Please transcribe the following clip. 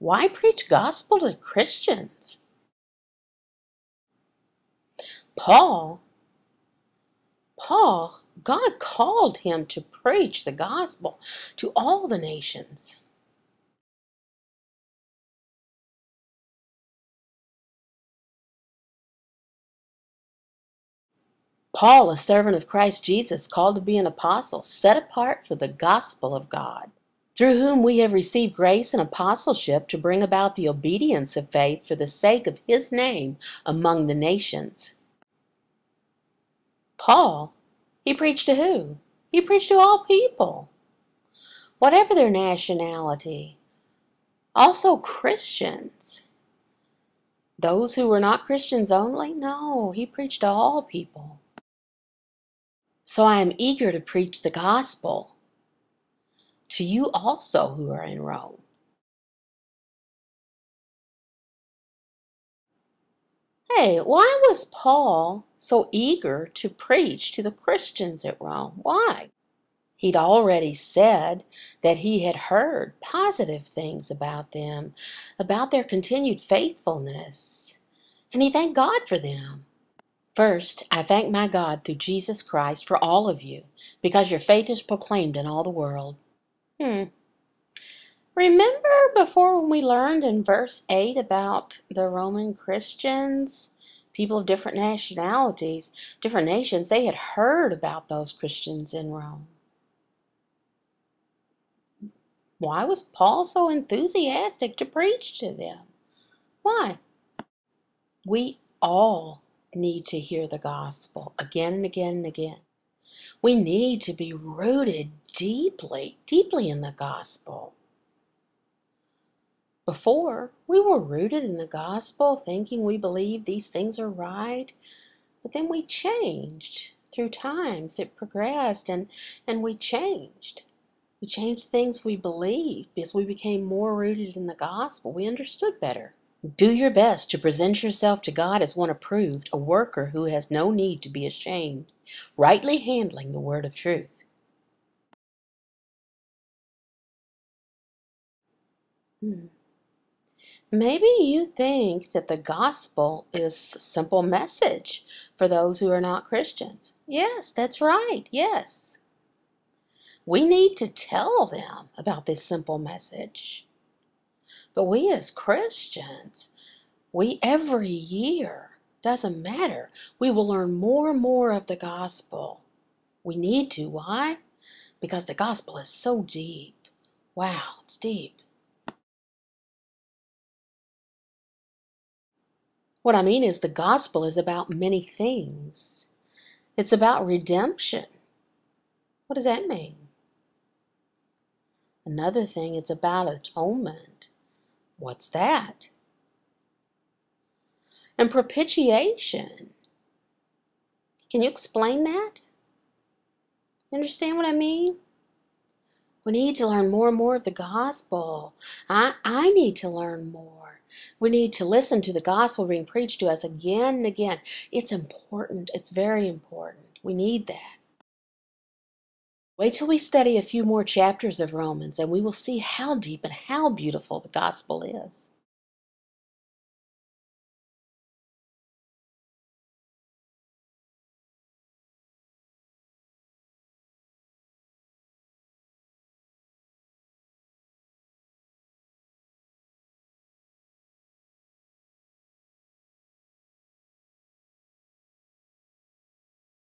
Why preach gospel to Christians? Paul, God called him to preach the gospel to all the nations. Paul, a servant of Christ Jesus, called to be an apostle, set apart for the gospel of God, through whom we have received grace and apostleship to bring about the obedience of faith for the sake of his name among the nations. Paul, he preached to who? He preached to all people, whatever their nationality. Also Christians. Those who were not Christians only? No, he preached to all people. So I am eager to preach the gospel to you also who are in Rome. Hey, why was Paul so eager to preach to the Christians at Rome? Why? He'd already said that he had heard positive things about them, about their continued faithfulness, and he thanked God for them. First, I thank my God through Jesus Christ for all of you, because your faith is proclaimed in all the world. Remember before when we learned in verse 8 about the Roman Christians, people of different nationalities, different nations, they had heard about those Christians in Rome. Why was Paul so enthusiastic to preach to them? Why? We all need to hear the gospel again and again and again. We need to be rooted deeply, deeply in the gospel. Before, we were rooted in the gospel, thinking we believed these things are right, but then we changed. Through times, it progressed, and we changed. We changed things we believed because we became more rooted in the gospel. We understood better. Do your best to present yourself to God as one approved, a worker who has no need to be ashamed, rightly handling the word of truth. Maybe you think that the gospel is a simple message for those who are not Christians. Yes, that's right. Yes. We need to tell them about this simple message. But we as Christians, we every year, doesn't matter, we will learn more and more of the gospel. We need to. Why? Because the gospel is so deep. Wow, it's deep. What I mean is the gospel is about many things. It's about redemption. What does that mean? Another thing, it's about atonement. What's that? And propitiation. Can you explain that? You understand what I mean? We need to learn more and more of the gospel. I need to learn more. We need to listen to the gospel being preached to us again and again. It's important. It's very important. We need that. Wait till we study a few more chapters of Romans and we will see how deep and how beautiful the gospel is.